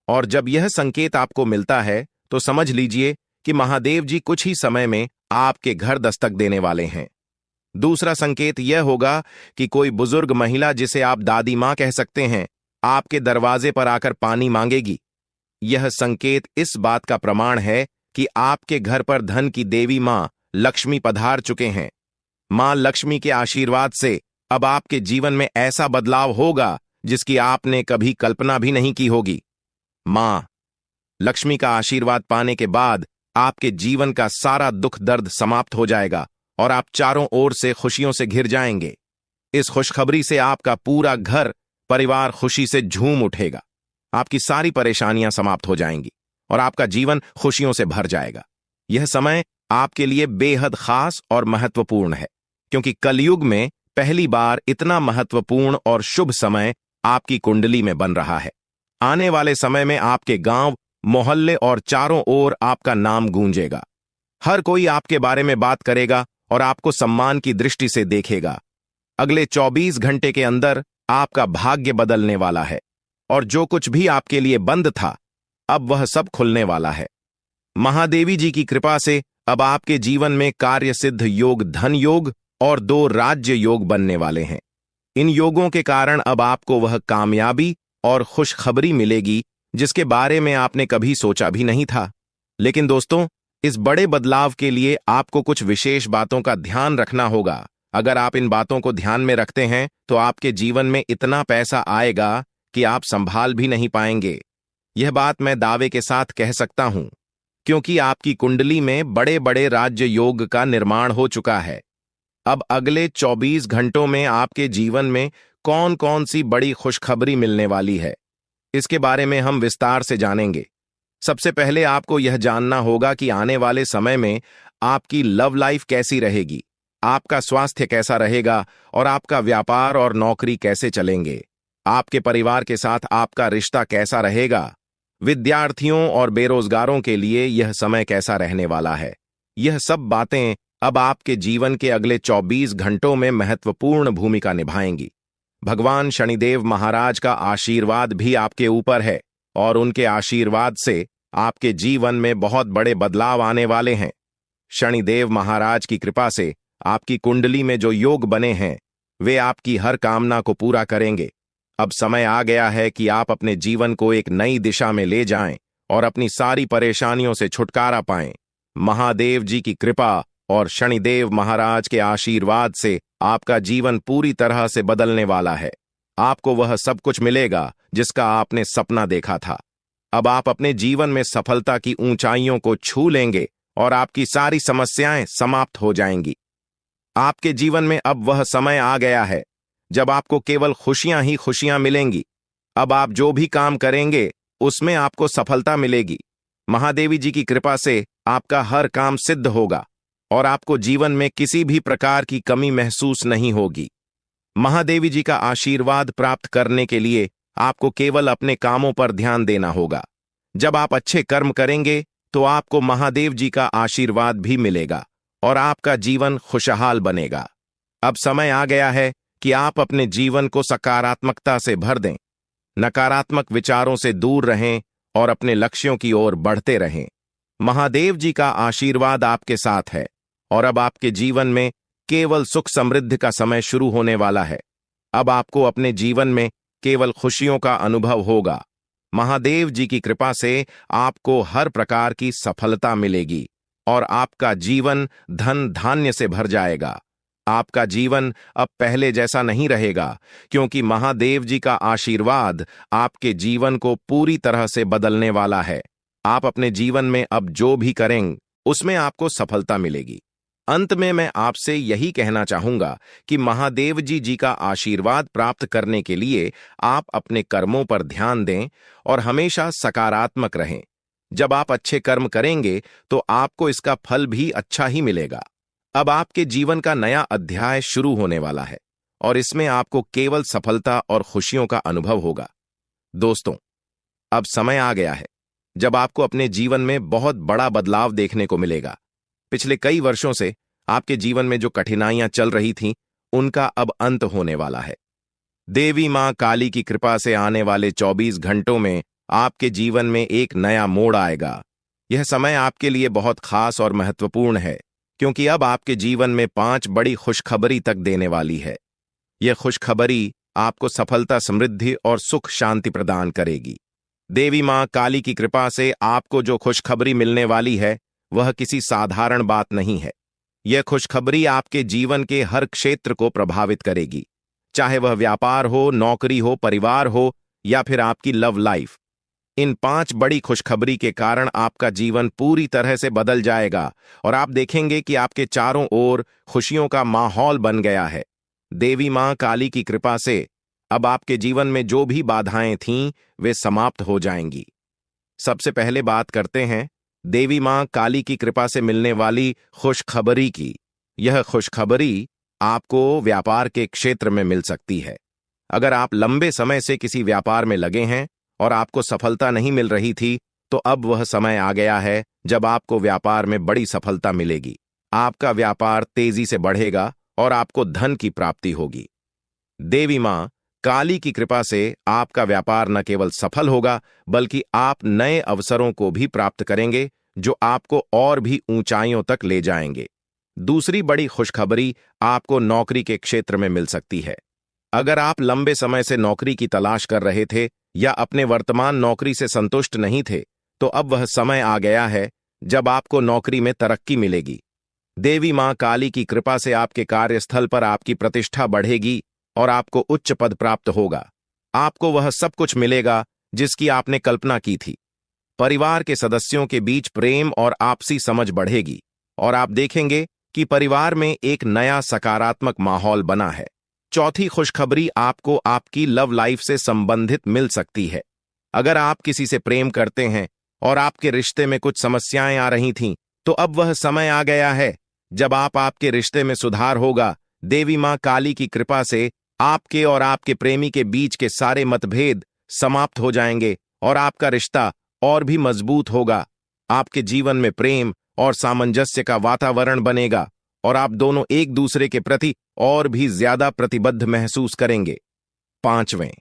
और जब यह संकेत आपको मिलता है तो समझ लीजिए कि महादेव जी कुछ ही समय में आपके घर दस्तक देने वाले हैं। दूसरा संकेत यह होगा कि कोई बुजुर्ग महिला, जिसे आप दादी मां कह सकते हैं, आपके दरवाजे पर आकर पानी मांगेगी। यह संकेत इस बात का प्रमाण है कि आपके घर पर धन की देवी मां लक्ष्मी पधार चुके हैं। मां लक्ष्मी के आशीर्वाद से अब आपके जीवन में ऐसा बदलाव होगा जिसकी आपने कभी कल्पना भी नहीं की होगी। मां लक्ष्मी का आशीर्वाद पाने के बाद आपके जीवन का सारा दुख दर्द समाप्त हो जाएगा और आप चारों ओर से खुशियों से घिर जाएंगे। इस खुशखबरी से आपका पूरा घर परिवार खुशी से झूम उठेगा। आपकी सारी परेशानियां समाप्त हो जाएंगी और आपका जीवन खुशियों से भर जाएगा। यह समय आपके लिए बेहद खास और महत्वपूर्ण है, क्योंकि कलयुग में पहली बार इतना महत्वपूर्ण और शुभ समय आपकी कुंडली में बन रहा है। आने वाले समय में आपके गांव, मोहल्ले और चारों ओर आपका नाम गूंजेगा। हर कोई आपके बारे में बात करेगा और आपको सम्मान की दृष्टि से देखेगा। अगले 24 घंटे के अंदर आपका भाग्य बदलने वाला है, और जो कुछ भी आपके लिए बंद था, अब वह सब खुलने वाला है। महादेवी जी की कृपा से अब आपके जीवन में कार्य सिद्ध योग, धन योग और 2 राज्य योग बनने वाले हैं। इन योगों के कारण अब आपको वह कामयाबी और खुशखबरी मिलेगी जिसके बारे में आपने कभी सोचा भी नहीं था। लेकिन दोस्तों, इस बड़े बदलाव के लिए आपको कुछ विशेष बातों का ध्यान रखना होगा। अगर आप इन बातों को ध्यान में रखते हैं तो आपके जीवन में इतना पैसा आएगा कि आप संभाल भी नहीं पाएंगे। यह बात मैं दावे के साथ कह सकता हूं, क्योंकि आपकी कुंडली में बड़े बड़े राज्य योग का निर्माण हो चुका है। अब अगले 24 घंटों में आपके जीवन में कौन कौन सी बड़ी खुशखबरी मिलने वाली है, इसके बारे में हम विस्तार से जानेंगे। सबसे पहले आपको यह जानना होगा कि आने वाले समय में आपकी लव लाइफ कैसी रहेगी, आपका स्वास्थ्य कैसा रहेगा और आपका व्यापार और नौकरी कैसे चलेंगे। आपके परिवार के साथ आपका रिश्ता कैसा रहेगा। विद्यार्थियों और बेरोजगारों के लिए यह समय कैसा रहने वाला है। यह सब बातें अब आपके जीवन के अगले 24 घंटों में महत्वपूर्ण भूमिका निभाएंगी। भगवान शनिदेव महाराज का आशीर्वाद भी आपके ऊपर है, और उनके आशीर्वाद से आपके जीवन में बहुत बड़े बदलाव आने वाले हैं। शनिदेव महाराज की कृपा से आपकी कुंडली में जो योग बने हैं, वे आपकी हर कामना को पूरा करेंगे। अब समय आ गया है कि आप अपने जीवन को एक नई दिशा में ले जाएं और अपनी सारी परेशानियों से छुटकारा पाएं। महादेव जी की कृपा और शनिदेव महाराज के आशीर्वाद से आपका जीवन पूरी तरह से बदलने वाला है। आपको वह सब कुछ मिलेगा जिसका आपने सपना देखा था। अब आप अपने जीवन में सफलता की ऊंचाइयों को छू लेंगे और आपकी सारी समस्याएं समाप्त हो जाएंगी। आपके जीवन में अब वह समय आ गया है जब आपको केवल खुशियां ही खुशियां मिलेंगी। अब आप जो भी काम करेंगे उसमें आपको सफलता मिलेगी। महादेवी जी की कृपा से आपका हर काम सिद्ध होगा और आपको जीवन में किसी भी प्रकार की कमी महसूस नहीं होगी। महादेवी जी का आशीर्वाद प्राप्त करने के लिए आपको केवल अपने कामों पर ध्यान देना होगा। जब आप अच्छे कर्म करेंगे तो आपको महादेव जी का आशीर्वाद भी मिलेगा और आपका जीवन खुशहाल बनेगा। अब समय आ गया है कि आप अपने जीवन को सकारात्मकता से भर दें, नकारात्मक विचारों से दूर रहें और अपने लक्ष्यों की ओर बढ़ते रहें। महादेव जी का आशीर्वाद आपके साथ है और अब आपके जीवन में केवल सुख समृद्धि का समय शुरू होने वाला है। अब आपको अपने जीवन में केवल खुशियों का अनुभव होगा। महादेव जी की कृपा से आपको हर प्रकार की सफलता मिलेगी और आपका जीवन धन धान्य से भर जाएगा। आपका जीवन अब पहले जैसा नहीं रहेगा, क्योंकि महादेव जी का आशीर्वाद आपके जीवन को पूरी तरह से बदलने वाला है। आप अपने जीवन में अब जो भी करेंगे उसमें आपको सफलता मिलेगी। अंत में मैं आपसे यही कहना चाहूंगा कि महादेव जी का आशीर्वाद प्राप्त करने के लिए आप अपने कर्मों पर ध्यान दें और हमेशा सकारात्मक रहें। जब आप अच्छे कर्म करेंगे तो आपको इसका फल भी अच्छा ही मिलेगा। अब आपके जीवन का नया अध्याय शुरू होने वाला है और इसमें आपको केवल सफलता और खुशियों का अनुभव होगा। दोस्तों, अब समय आ गया है जब आपको अपने जीवन में बहुत बड़ा बदलाव देखने को मिलेगा। पिछले कई वर्षों से आपके जीवन में जो कठिनाइयां चल रही थीं, उनका अब अंत होने वाला है। देवी मां काली की कृपा से आने वाले 24 घंटों में आपके जीवन में एक नया मोड़ आएगा। यह समय आपके लिए बहुत खास और महत्वपूर्ण है, क्योंकि अब आपके जीवन में 5 बड़ी खुशखबरी तक देने वाली है। यह खुशखबरी आपको सफलता, समृद्धि और सुख शांति प्रदान करेगी। देवी मां काली की कृपा से आपको जो खुशखबरी मिलने वाली है वह किसी साधारण बात नहीं है। यह खुशखबरी आपके जीवन के हर क्षेत्र को प्रभावित करेगी, चाहे वह व्यापार हो, नौकरी हो, परिवार हो या फिर आपकी लव लाइफ। इन 5 बड़ी खुशखबरी के कारण आपका जीवन पूरी तरह से बदल जाएगा और आप देखेंगे कि आपके चारों ओर खुशियों का माहौल बन गया है। देवी मां काली की कृपा से अब आपके जीवन में जो भी बाधाएं थीं वे समाप्त हो जाएंगी। सबसे पहले बात करते हैं देवी मां काली की कृपा से मिलने वाली खुशखबरी की। यह खुशखबरी आपको व्यापार के क्षेत्र में मिल सकती है। अगर आप लंबे समय से किसी व्यापार में लगे हैं और आपको सफलता नहीं मिल रही थी, तो अब वह समय आ गया है जब आपको व्यापार में बड़ी सफलता मिलेगी। आपका व्यापार तेजी से बढ़ेगा और आपको धन की प्राप्ति होगी। देवी मां काली की कृपा से आपका व्यापार न केवल सफल होगा, बल्कि आप नए अवसरों को भी प्राप्त करेंगे जो आपको और भी ऊंचाइयों तक ले जाएंगे। दूसरी बड़ी खुशखबरी आपको नौकरी के क्षेत्र में मिल सकती है। अगर आप लंबे समय से नौकरी की तलाश कर रहे थे या अपने वर्तमान नौकरी से संतुष्ट नहीं थे, तो अब वह समय आ गया है जब आपको नौकरी में तरक्की मिलेगी। देवी मां काली की कृपा से आपके कार्यस्थल पर आपकी प्रतिष्ठा बढ़ेगी और आपको उच्च पद प्राप्त होगा। आपको वह सब कुछ मिलेगा जिसकी आपने कल्पना की थी। परिवार के सदस्यों के बीच प्रेम और आपसी समझ बढ़ेगी और आप देखेंगे कि परिवार में एक नया सकारात्मक माहौल बना है। चौथी खुशखबरी आपको आपकी लव लाइफ से संबंधित मिल सकती है। अगर आप किसी से प्रेम करते हैं और आपके रिश्ते में कुछ समस्याएं आ रही थीं, तो अब वह समय आ गया है जब आपके रिश्ते में सुधार होगा। देवी मां काली की कृपा से आपके और आपके प्रेमी के बीच के सारे मतभेद समाप्त हो जाएंगे और आपका रिश्ता और भी मजबूत होगा। आपके जीवन में प्रेम और सामंजस्य का वातावरण बनेगा और आप दोनों एक दूसरे के प्रति और भी ज्यादा प्रतिबद्ध महसूस करेंगे। 5वें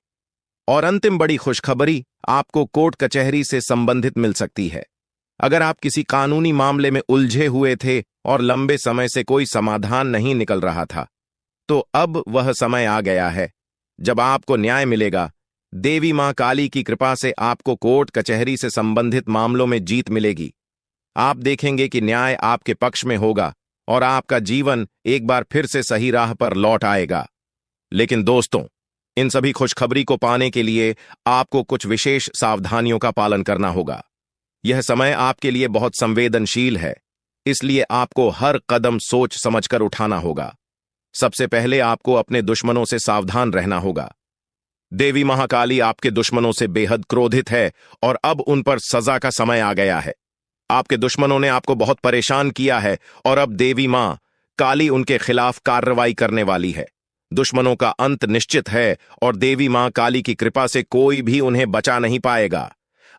और अंतिम बड़ी खुशखबरी आपको कोर्ट कचहरी से संबंधित मिल सकती है। अगर आप किसी कानूनी मामले में उलझे हुए थे और लंबे समय से कोई समाधान नहीं निकल रहा था, तो अब वह समय आ गया है जब आपको न्याय मिलेगा। देवी मां काली की कृपा से आपको कोर्ट कचहरी से संबंधित मामलों में जीत मिलेगी। आप देखेंगे कि न्याय आपके पक्ष में होगा और आपका जीवन एक बार फिर से सही राह पर लौट आएगा। लेकिन दोस्तों, इन सभी खुशखबरी को पाने के लिए आपको कुछ विशेष सावधानियों का पालन करना होगा। यह समय आपके लिए बहुत संवेदनशील है, इसलिए आपको हर कदम सोच समझकर उठाना होगा। सबसे पहले आपको अपने दुश्मनों से सावधान रहना होगा। देवी महाकाली आपके दुश्मनों से बेहद क्रोधित है और अब उन पर सजा का समय आ गया है। आपके दुश्मनों ने आपको बहुत परेशान किया है और अब देवी मां काली उनके खिलाफ कार्रवाई करने वाली है। दुश्मनों का अंत निश्चित है और देवी मां काली की कृपा से कोई भी उन्हें बचा नहीं पाएगा।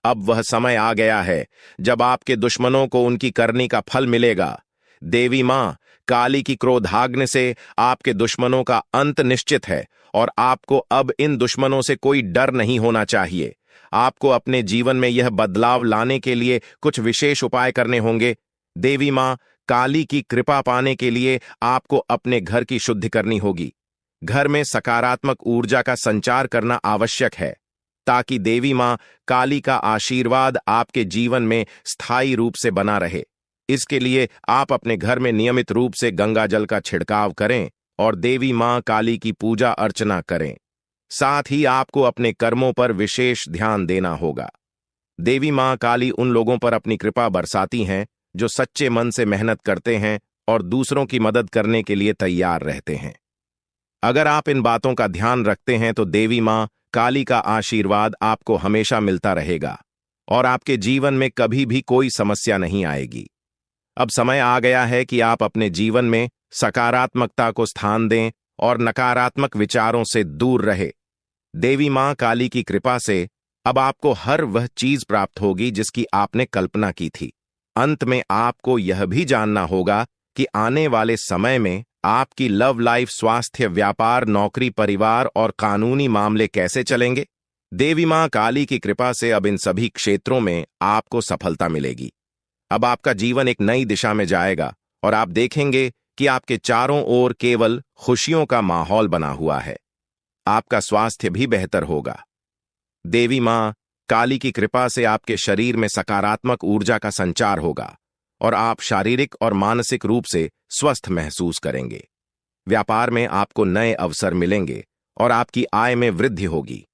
अब वह समय आ गया है जब आपके दुश्मनों को उनकी करनी का फल मिलेगा। देवी मां काली की क्रोधाग्नि से आपके दुश्मनों का अंत निश्चित है और आपको अब इन दुश्मनों से कोई डर नहीं होना चाहिए। आपको अपने जीवन में यह बदलाव लाने के लिए कुछ विशेष उपाय करने होंगे। देवी मां काली की कृपा पाने के लिए आपको अपने घर की शुद्धि करनी होगी। घर में सकारात्मक ऊर्जा का संचार करना आवश्यक है ताकि देवी मां काली का आशीर्वाद आपके जीवन में स्थायी रूप से बना रहे। इसके लिए आप अपने घर में नियमित रूप से गंगा जल का छिड़काव करें और देवी मां काली की पूजा अर्चना करें। साथ ही आपको अपने कर्मों पर विशेष ध्यान देना होगा। देवी मां काली उन लोगों पर अपनी कृपा बरसाती हैं जो सच्चे मन से मेहनत करते हैं और दूसरों की मदद करने के लिए तैयार रहते हैं। अगर आप इन बातों का ध्यान रखते हैं तो देवी मां काली का आशीर्वाद आपको हमेशा मिलता रहेगा और आपके जीवन में कभी भी कोई समस्या नहीं आएगी। अब समय आ गया है कि आप अपने जीवन में सकारात्मकता को स्थान दें और नकारात्मक विचारों से दूर रहे। देवी मां काली की कृपा से अब आपको हर वह चीज प्राप्त होगी जिसकी आपने कल्पना की थी। अंत में आपको यह भी जानना होगा कि आने वाले समय में आपकी लव लाइफ, स्वास्थ्य, व्यापार, नौकरी, परिवार और कानूनी मामले कैसे चलेंगे। देवी मां काली की कृपा से अब इन सभी क्षेत्रों में आपको सफलता मिलेगी। अब आपका जीवन एक नई दिशा में जाएगा और आप देखेंगे कि आपके चारों ओर केवल खुशियों का माहौल बना हुआ है। आपका स्वास्थ्य भी बेहतर होगा। देवी मां काली की कृपा से आपके शरीर में सकारात्मक ऊर्जा का संचार होगा और आप शारीरिक और मानसिक रूप से स्वस्थ महसूस करेंगे। व्यापार में आपको नए अवसर मिलेंगे और आपकी आय में वृद्धि होगी।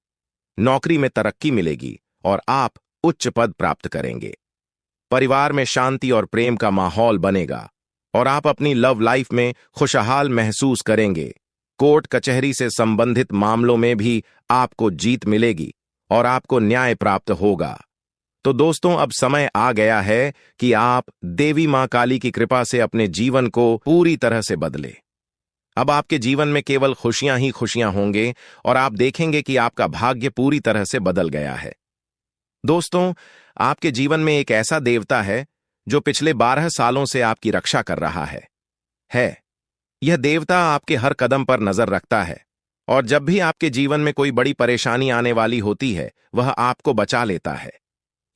नौकरी में तरक्की मिलेगी और आप उच्च पद प्राप्त करेंगे। परिवार में शांति और प्रेम का माहौल बनेगा और आप अपनी लव लाइफ में खुशहाल महसूस करेंगे। कोर्ट कचहरी से संबंधित मामलों में भी आपको जीत मिलेगी और आपको न्याय प्राप्त होगा। तो दोस्तों, अब समय आ गया है कि आप देवी मां काली की कृपा से अपने जीवन को पूरी तरह से बदले। अब आपके जीवन में केवल खुशियां ही खुशियां होंगे और आप देखेंगे कि आपका भाग्य पूरी तरह से बदल गया है। दोस्तों, आपके जीवन में एक ऐसा देवता है जो पिछले 12 सालों से आपकी रक्षा कर रहा है। यह देवता आपके हर कदम पर नजर रखता है और जब भी आपके जीवन में कोई बड़ी परेशानी आने वाली होती है, वह आपको बचा लेता है।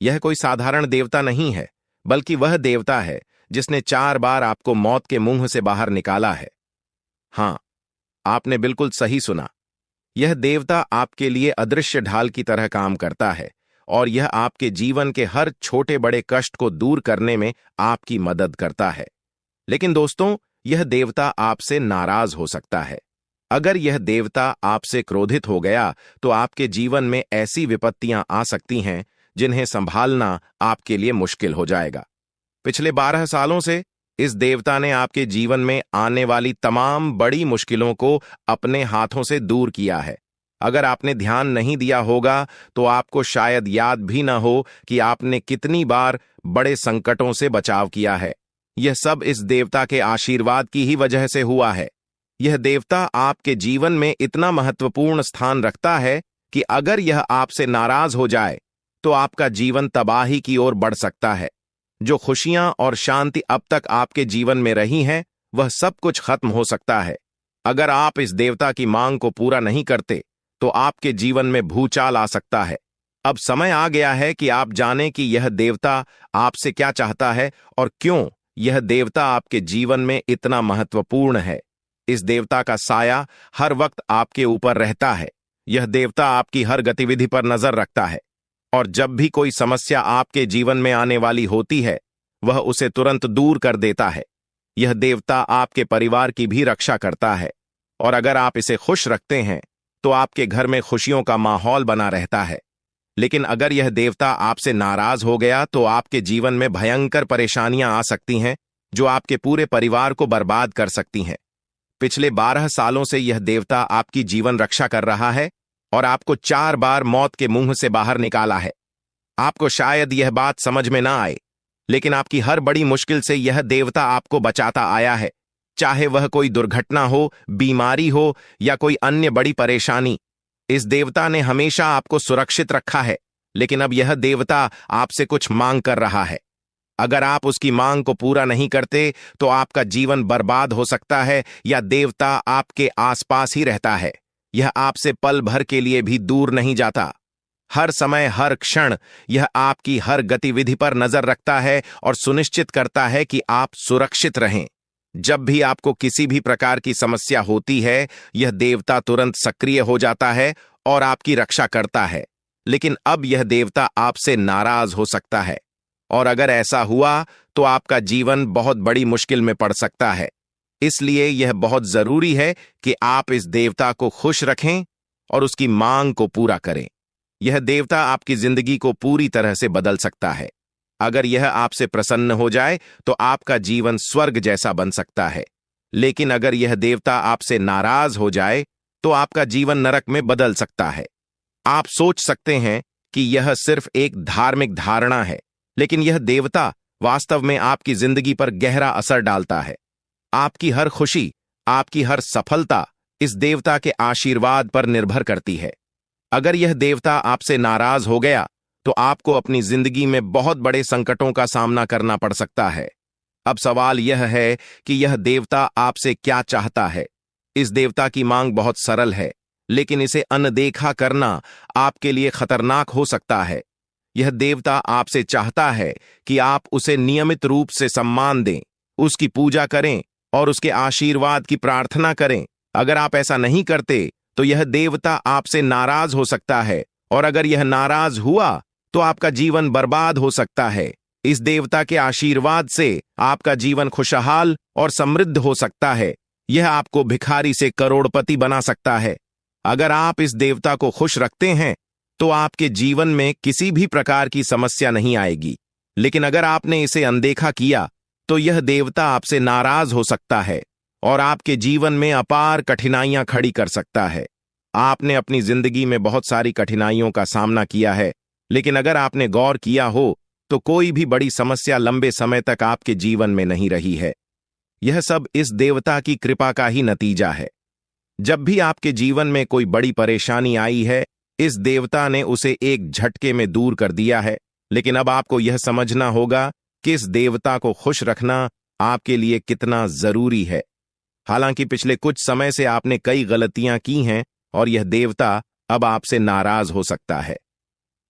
यह कोई साधारण देवता नहीं है, बल्कि वह देवता है जिसने 4 बार आपको मौत के मुंह से बाहर निकाला है। हां, आपने बिल्कुल सही सुना। यह देवता आपके लिए अदृश्य ढाल की तरह काम करता है और यह आपके जीवन के हर छोटे बड़े कष्ट को दूर करने में आपकी मदद करता है। लेकिन दोस्तों, यह देवता आपसे नाराज हो सकता है। अगर यह देवता आपसे क्रोधित हो गया तो आपके जीवन में ऐसी विपत्तियां आ सकती हैं जिन्हें संभालना आपके लिए मुश्किल हो जाएगा। पिछले 12 सालों से इस देवता ने आपके जीवन में आने वाली तमाम बड़ी मुश्किलों को अपने हाथों से दूर किया है। अगर आपने ध्यान नहीं दिया होगा तो आपको शायद याद भी न हो कि आपने कितनी बार बड़े संकटों से बचाव किया है। यह सब इस देवता के आशीर्वाद की ही वजह से हुआ है। यह देवता आपके जीवन में इतना महत्वपूर्ण स्थान रखता है कि अगर यह आपसे नाराज हो जाए तो आपका जीवन तबाही की ओर बढ़ सकता है। जो खुशियां और शांति अब तक आपके जीवन में रही हैं, वह सब कुछ खत्म हो सकता है। अगर आप इस देवता की मांग को पूरा नहीं करते तो आपके जीवन में भूचाल आ सकता है। अब समय आ गया है कि आप जानें कि यह देवता आपसे क्या चाहता है और क्यों यह देवता आपके जीवन में इतना महत्वपूर्ण है। इस देवता का साया हर वक्त आपके ऊपर रहता है। यह देवता आपकी हर गतिविधि पर नजर रखता है और जब भी कोई समस्या आपके जीवन में आने वाली होती है, वह उसे तुरंत दूर कर देता है। यह देवता आपके परिवार की भी रक्षा करता है, और अगर आप इसे खुश रखते हैं तो आपके घर में खुशियों का माहौल बना रहता है। लेकिन अगर यह देवता आपसे नाराज हो गया तो आपके जीवन में भयंकर परेशानियां आ सकती हैं, जो आपके पूरे परिवार को बर्बाद कर सकती हैं। पिछले 12 सालों से यह देवता आपकी जीवन रक्षा कर रहा है और आपको 4 बार मौत के मुंह से बाहर निकाला है। आपको शायद यह बात समझ में ना आए, लेकिन आपकी हर बड़ी मुश्किल से यह देवता आपको बचाता आया है, चाहे वह कोई दुर्घटना हो, बीमारी हो या कोई अन्य बड़ी परेशानी। इस देवता ने हमेशा आपको सुरक्षित रखा है, लेकिन अब यह देवता आपसे कुछ मांग कर रहा है। अगर आप उसकी मांग को पूरा नहीं करते तो आपका जीवन बर्बाद हो सकता है, या देवता आपके आसपास ही रहता है। यह आपसे पल भर के लिए भी दूर नहीं जाता। हर समय, हर क्षण यह आपकी हर गतिविधि पर नजर रखता है और सुनिश्चित करता है कि आप सुरक्षित रहें। जब भी आपको किसी भी प्रकार की समस्या होती है, यह देवता तुरंत सक्रिय हो जाता है और आपकी रक्षा करता है। लेकिन अब यह देवता आपसे नाराज हो सकता है, और अगर ऐसा हुआ तो आपका जीवन बहुत बड़ी मुश्किल में पड़ सकता है। इसलिए यह बहुत जरूरी है कि आप इस देवता को खुश रखें और उसकी मांग को पूरा करें। यह देवता आपकी जिंदगी को पूरी तरह से बदल सकता है। अगर यह आपसे प्रसन्न हो जाए तो आपका जीवन स्वर्ग जैसा बन सकता है। लेकिन अगर यह देवता आपसे नाराज हो जाए तो आपका जीवन नरक में बदल सकता है। आप सोच सकते हैं कि यह सिर्फ एक धार्मिक धारणा है, लेकिन यह देवता वास्तव में आपकी जिंदगी पर गहरा असर डालता है। आपकी हर खुशी, आपकी हर सफलता इस देवता के आशीर्वाद पर निर्भर करती है। अगर यह देवता आपसे नाराज हो गया तो आपको अपनी जिंदगी में बहुत बड़े संकटों का सामना करना पड़ सकता है। अब सवाल यह है कि यह देवता आपसे क्या चाहता है। इस देवता की मांग बहुत सरल है, लेकिन इसे अनदेखा करना आपके लिए खतरनाक हो सकता है। यह देवता आपसे चाहता है कि आप उसे नियमित रूप से सम्मान दें, उसकी पूजा करें और उसके आशीर्वाद की प्रार्थना करें। अगर आप ऐसा नहीं करते तो यह देवता आपसे नाराज हो सकता है, और अगर यह नाराज हुआ तो आपका जीवन बर्बाद हो सकता है। इस देवता के आशीर्वाद से आपका जीवन खुशहाल और समृद्ध हो सकता है। यह आपको भिखारी से करोड़पति बना सकता है। अगर आप इस देवता को खुश रखते हैं तो आपके जीवन में किसी भी प्रकार की समस्या नहीं आएगी। लेकिन अगर आपने इसे अनदेखा किया तो यह देवता आपसे नाराज हो सकता है और आपके जीवन में अपार कठिनाइयां खड़ी कर सकता है। आपने अपनी जिंदगी में बहुत सारी कठिनाइयों का सामना किया है, लेकिन अगर आपने गौर किया हो तो कोई भी बड़ी समस्या लंबे समय तक आपके जीवन में नहीं रही है। यह सब इस देवता की कृपा का ही नतीजा है। जब भी आपके जीवन में कोई बड़ी परेशानी आई है, इस देवता ने उसे एक झटके में दूर कर दिया है। लेकिन अब आपको यह समझना होगा कि इस देवता को खुश रखना आपके लिए कितना जरूरी है। हालांकि पिछले कुछ समय से आपने कई गलतियां की हैं और यह देवता अब आपसे नाराज हो सकता है।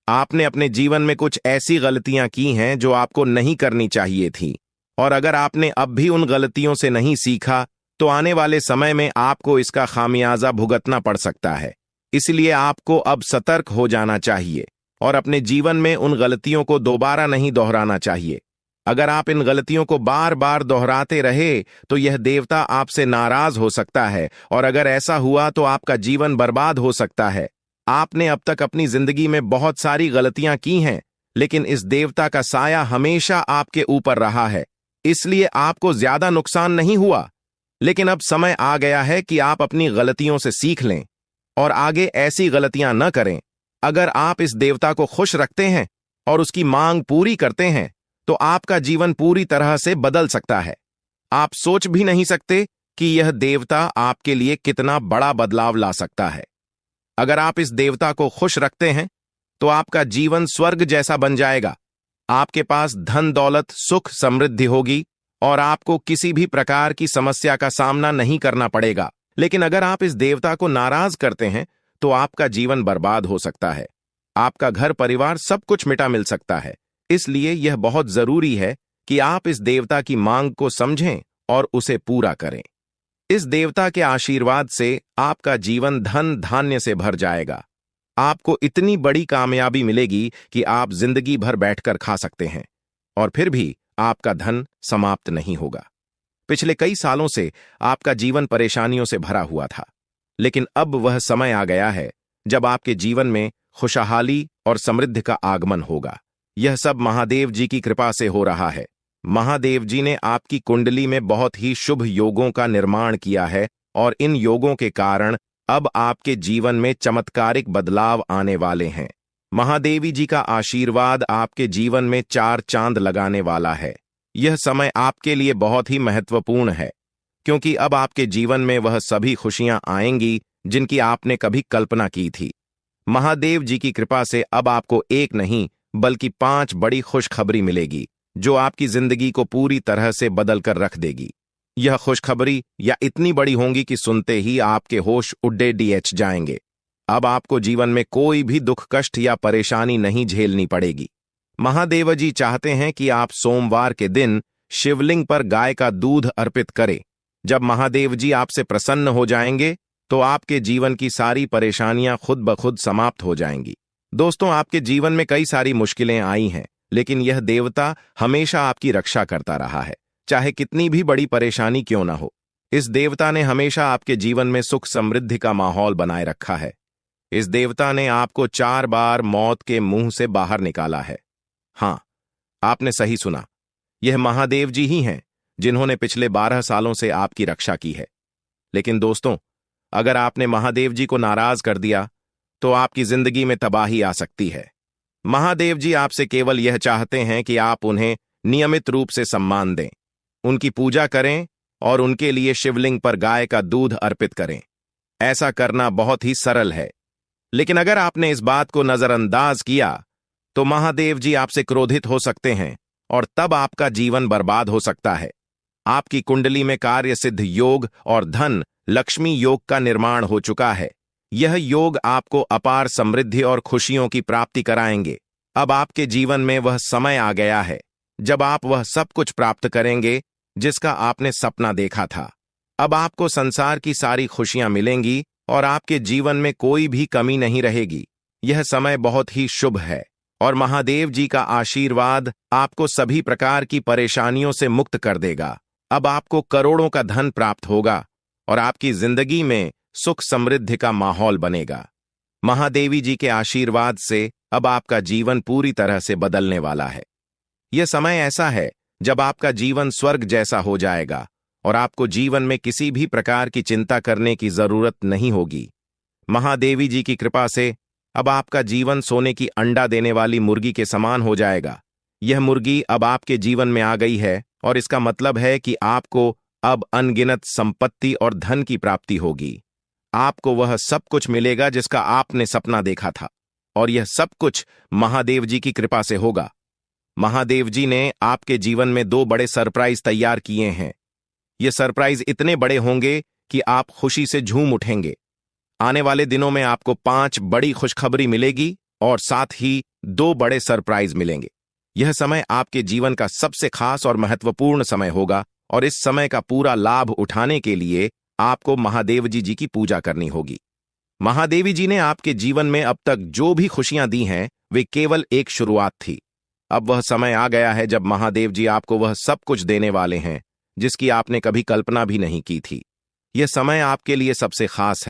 आपने अपने जीवन में कुछ ऐसी गलतियां की हैं जो आपको नहीं करनी चाहिए थी, और अगर आपने अब भी उन गलतियों से नहीं सीखा तो आने वाले समय में आपको इसका खामियाजा भुगतना पड़ सकता है। इसलिए आपको अब सतर्क हो जाना चाहिए और अपने जीवन में उन गलतियों को दोबारा नहीं दोहराना चाहिए। अगर आप इन गलतियों को बार बार दोहराते रहे तो यह देवता आपसे नाराज हो सकता है, और अगर ऐसा हुआ तो आपका जीवन बर्बाद हो सकता है। आपने अब तक अपनी जिंदगी में बहुत सारी गलतियां की हैं, लेकिन इस देवता का साया हमेशा आपके ऊपर रहा है, इसलिए आपको ज्यादा नुकसान नहीं हुआ। लेकिन अब समय आ गया है कि आप अपनी गलतियों से सीख लें और आगे ऐसी गलतियां न करें। अगर आप इस देवता को खुश रखते हैं और उसकी मांग पूरी करते हैं तो आपका जीवन पूरी तरह से बदल सकता है। आप सोच भी नहीं सकते कि यह देवता आपके लिए कितना बड़ा बदलाव ला सकता है। अगर आप इस देवता को खुश रखते हैं तो आपका जीवन स्वर्ग जैसा बन जाएगा। आपके पास धन दौलत सुख समृद्धि होगी और आपको किसी भी प्रकार की समस्या का सामना नहीं करना पड़ेगा। लेकिन अगर आप इस देवता को नाराज करते हैं तो आपका जीवन बर्बाद हो सकता है। आपका घर परिवार सब कुछ मिटा मिल सकता है। इसलिए यह बहुत जरूरी है कि आप इस देवता की मांग को समझें और उसे पूरा करें। इस देवता के आशीर्वाद से आपका जीवन धन धान्य से भर जाएगा। आपको इतनी बड़ी कामयाबी मिलेगी कि आप जिंदगी भर बैठकर खा सकते हैं और फिर भी आपका धन समाप्त नहीं होगा। पिछले कई सालों से आपका जीवन परेशानियों से भरा हुआ था, लेकिन अब वह समय आ गया है जब आपके जीवन में खुशहाली और समृद्धि का आगमन होगा। यह सब महादेव जी की कृपा से हो रहा है। महादेव जी ने आपकी कुंडली में बहुत ही शुभ योगों का निर्माण किया है और इन योगों के कारण अब आपके जीवन में चमत्कारिक बदलाव आने वाले हैं। महादेवी जी का आशीर्वाद आपके जीवन में 4 चांद लगाने वाला है। यह समय आपके लिए बहुत ही महत्वपूर्ण है, क्योंकि अब आपके जीवन में वह सभी खुशियां आएंगी जिनकी आपने कभी कल्पना की थी। महादेव जी की कृपा से अब आपको एक नहीं बल्कि 5 बड़ी खुशखबरी मिलेगी, जो आपकी जिंदगी को पूरी तरह से बदल कर रख देगी। यह खुशखबरी या इतनी बड़ी होंगी कि सुनते ही आपके होश उड्डे डीएच जाएंगे। अब आपको जीवन में कोई भी दुख, कष्ट या परेशानी नहीं झेलनी पड़ेगी। महादेव जी चाहते हैं कि आप सोमवार के दिन शिवलिंग पर गाय का दूध अर्पित करें। जब महादेव जी आपसे प्रसन्न हो जाएंगे तो आपके जीवन की सारी परेशानियां खुद ब खुद समाप्त हो जाएंगी। दोस्तों, आपके जीवन में कई सारी मुश्किलें आई हैं, लेकिन यह देवता हमेशा आपकी रक्षा करता रहा है, चाहे कितनी भी बड़ी परेशानी क्यों ना हो। इस देवता ने हमेशा आपके जीवन में सुख समृद्धि का माहौल बनाए रखा है। इस देवता ने आपको 4 बार मौत के मुंह से बाहर निकाला है। हां, आपने सही सुना। यह महादेव जी ही हैं जिन्होंने पिछले 12 सालों से आपकी रक्षा की है। लेकिन दोस्तों, अगर आपने महादेव जी को नाराज कर दिया तो आपकी जिंदगी में तबाही आ सकती है। महादेव जी आपसे केवल यह चाहते हैं कि आप उन्हें नियमित रूप से सम्मान दें, उनकी पूजा करें और उनके लिए शिवलिंग पर गाय का दूध अर्पित करें। ऐसा करना बहुत ही सरल है, लेकिन अगर आपने इस बात को नजरअंदाज किया तो महादेव जी आपसे क्रोधित हो सकते हैं और तब आपका जीवन बर्बाद हो सकता है। आपकी कुंडली में कार्य सिद्ध योग और धन लक्ष्मी योग का निर्माण हो चुका है। यह योग आपको अपार समृद्धि और खुशियों की प्राप्ति कराएंगे। अब आपके जीवन में वह समय आ गया है जब आप वह सब कुछ प्राप्त करेंगे जिसका आपने सपना देखा था। अब आपको संसार की सारी खुशियां मिलेंगी और आपके जीवन में कोई भी कमी नहीं रहेगी। यह समय बहुत ही शुभ है और महादेव जी का आशीर्वाद आपको सभी प्रकार की परेशानियों से मुक्त कर देगा। अब आपको करोड़ों का धन प्राप्त होगा और आपकी जिंदगी में सुख समृद्धि का माहौल बनेगा। महादेवी जी के आशीर्वाद से अब आपका जीवन पूरी तरह से बदलने वाला है। यह समय ऐसा है जब आपका जीवन स्वर्ग जैसा हो जाएगा और आपको जीवन में किसी भी प्रकार की चिंता करने की जरूरत नहीं होगी। महादेवी जी की कृपा से अब आपका जीवन सोने की अंडा देने वाली मुर्गी के समान हो जाएगा। यह मुर्गी अब आपके जीवन में आ गई है और इसका मतलब है कि आपको अब अनगिनत संपत्ति और धन की प्राप्ति होगी। आपको वह सब कुछ मिलेगा जिसका आपने सपना देखा था, और यह सब कुछ महादेव जी की कृपा से होगा। महादेव जी ने आपके जीवन में 2 बड़े सरप्राइज तैयार किए हैं। ये सरप्राइज इतने बड़े होंगे कि आप खुशी से झूम उठेंगे। आने वाले दिनों में आपको 5 बड़ी खुशखबरी मिलेगी और साथ ही 2 बड़े सरप्राइज मिलेंगे। यह समय आपके जीवन का सबसे खास और महत्वपूर्ण समय होगा और इस समय का पूरा लाभ उठाने के लिए आपको महादेव जी की पूजा करनी होगी। महादेवी जी ने आपके जीवन में अब तक जो भी खुशियां दी हैं, वे केवल एक शुरुआत थी। अब वह समय आ गया है जब महादेव जी आपको वह सब कुछ देने वाले हैं जिसकी आपने कभी कल्पना भी नहीं की थी। यह समय आपके लिए सबसे खास है।